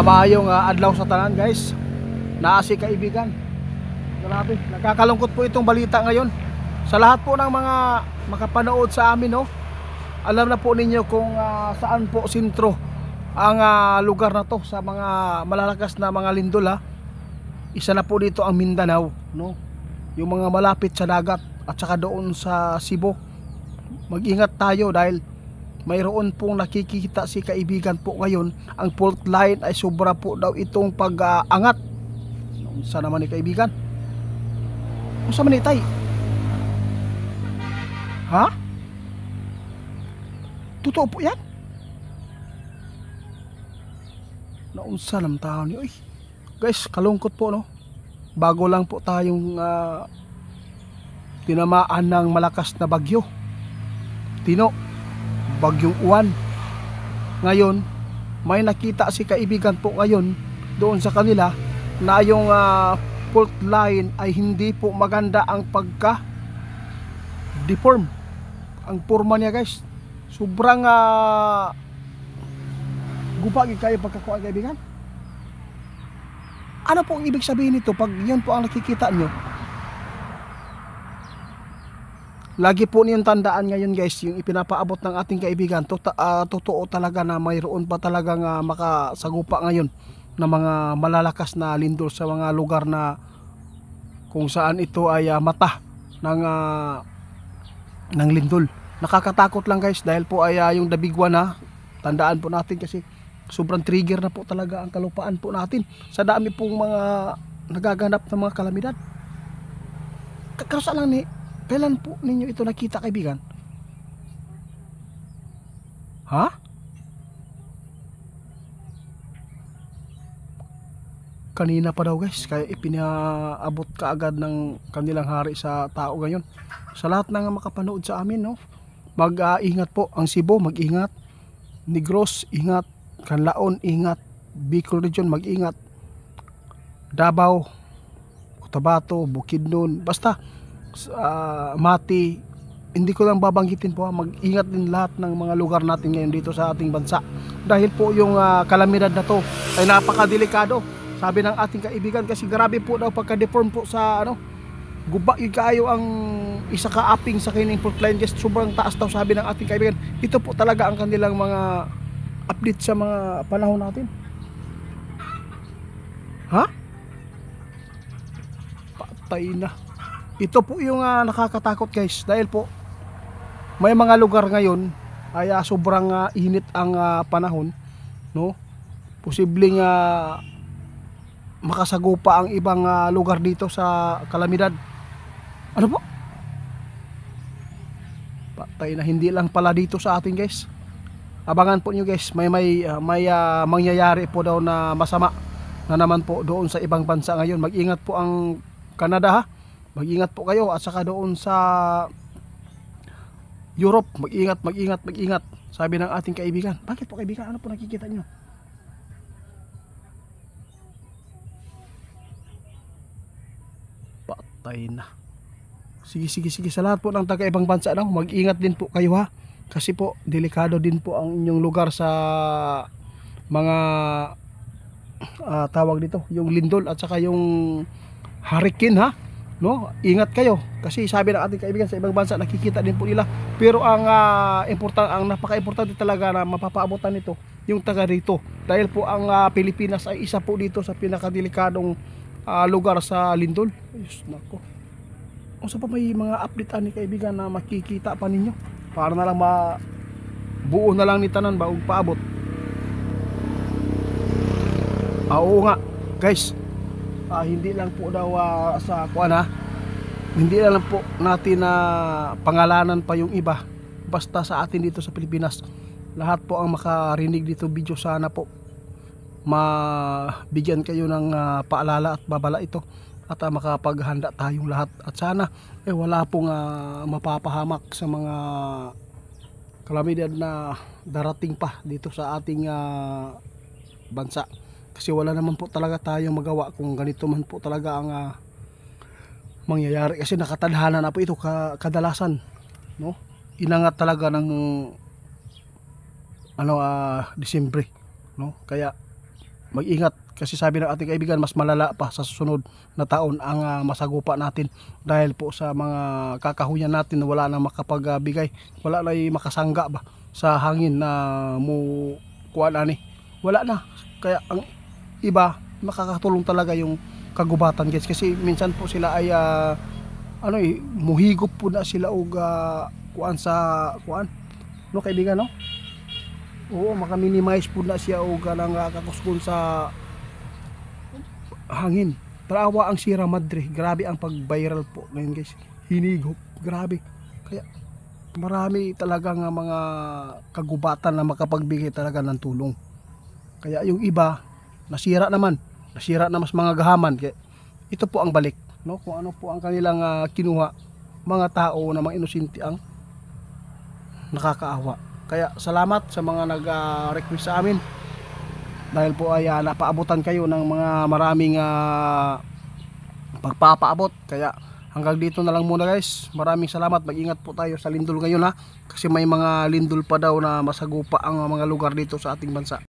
Maayong adlaw sa tanan guys. Naa si kaibigan. Grabe, nakakalungkot po itong balita ngayon. Sa lahat po ng mga makapanood sa amin, no. Alam na po ninyo kung saan po sentro ang lugar na to sa mga malalakas na mga lindol ha. Isa na po dito ang Mindanao, no. Yung mga malapit sa dagat at saka doon sa Cebu. Mag-ingat tayo dahil mayroon pong nakikita si kaibigan po ngayon. Ang fault line ay sobra po daw itong pag-angat. Saan naman ni kaibigan? Saan man itay? Ha? Totoo po yan? Naunsa ng tao niyo. Guys, kalungkot po, no? Bago lang po tayong tinamaan ng malakas na bagyo. Bagyong Uwan. Ngayon, may nakita si kaibigan po ngayon doon sa kanila na yung fault line ay hindi po maganda ang pagka-deform. Ang forma niya guys, sobrang gupagi kayo pagkakuha kaibigan. Ano po ang ibig sabihin nito pag yun po ang nakikita nyo? Lagi po niyong tandaan ngayon guys, yung ipinapaabot ng ating kaibigan, totoo talaga na mayroon pa talagang makasagupa ngayon na mga malalakas na lindol sa mga lugar na kung saan ito ay mata ng lindol. Nakakatakot lang guys dahil po ay yung the big one ha. Tandaan po natin kasi sobrang trigger na po talaga ang kalupaan po natin sa dami pong mga nagaganap ng mga kalamidad. Karosa lang ni kailan po ninyo ito nakita kaibigan? Ha? Kanina pa daw guys, kaya ipinaabot kaagad ng kanilang hari sa tao ngayon. Sa lahat ng makapanood sa amin, no? Mag-ingat po ang Cebu, mag-ingat. Negros, ingat. Canlaon, ingat. Bicol Region, mag-ingat. Davao, Cotabato, Bukidnon, basta Mati, hindi ko lang babanggitin po, mag-ingat din lahat ng mga lugar natin ngayon dito sa ating bansa dahil po yung kalamidad na to ay napakadelikado, sabi ng ating kaibigan, kasi grabe po daw pagka-deform po sa guba yung kaayo ang isa ka-upping sa kining fault line guys, sobrang taas daw sabi ng ating kaibigan. Ito po talaga ang kanilang mga update sa mga panahon natin. Ha? Patay na. Ito po yung nakakatakot guys dahil po may mga lugar ngayon ay sobrang init ang panahon, no? Posibleng makasagupa ang ibang lugar dito sa kalamidad. Ano po? Patay na, hindi lang pala dito sa atin guys. Abangan po nyo guys, may mangyayari po daw na masama na naman po doon sa ibang bansa ngayon. Mag-ingat po ang Canada ha. Mag-ingat po kayo at saka doon sa Europe, mag-ingat. Sabi ng ating kaibigan. Bakit po kaibigan? Ano po nakikita nyo? Patay na. Sige. Sa lahat po ng taga-ibang bansa daw, mag-ingat din po kayo ha. Kasi po, delikado din po ang inyong lugar sa mga tawag dito, yung lindol at saka yung hurricane ha. No, ingat kayo kasi sabi ng ating kaibigan sa ibang bansa nakikita din po nila, pero ang napaka-importante talaga na mapapaabotan nito yung taga rito dahil po ang Pilipinas ay isa po dito sa pinakadelikadong lugar sa lindol. Ayos nako. O sa pa may mga update ani kaibigan na makikita pa ninyo para na lang buo na lang ni tanan ba og paabot. Oo nga guys. Hindi lang po daw sa kuana, hindi lang po natin na pangalanan pa yung iba, basta sa atin dito sa Pilipinas lahat po ang makarinig dito video, sana po mabigyan kayo ng paalala at babala ito at makapaghanda tayong lahat at sana wala pong mapapahamak sa mga kalamidad na darating pa dito sa ating bansa. Kasi wala naman po talaga tayong magawa kung ganito man po talaga ang mangyayari. Kasi nakatadhana na po ito kadalasan, no? Inangat talaga ng Disyembre, no? Kaya mag-ingat kasi sabi ng ating kaibigan mas malala pa sa susunod na taon ang masagupa natin dahil po sa mga kakahuyan natin na wala na makapagbigay, wala na makasangga ba sa hangin na mo kuan ani, wala na. Kaya ang iba makakatulong talaga yung kagubatan guys, kasi minsan po sila ay muhigop po na sila og kuan sa kuan no kaibigan no. Oo, maka-minimize po na siya o ganang kakusgon sa hangin. Tarawa ang Sierra Madre. Grabe ang pag-viral po ngayon guys. Hinigop. Grabe. Kaya marami talagang mga kagubatan na makapagbigay talaga ng tulong. Kaya yung iba, nasira naman. Nasira na mas mga gahaman. Kaya ito po ang balik. No? Kung ano po ang kanilang kinuha. Mga tao na mga inosente ang nakakaawa. Kaya salamat sa mga nag-request sa amin dahil po ay napaabutan kayo ng mga maraming pagpapaabot. Kaya hanggang dito na lang muna guys. Maraming salamat. Mag-ingat po tayo sa lindol ngayon ha, kasi may mga lindol pa daw na masagupa ang mga lugar dito sa ating bansa.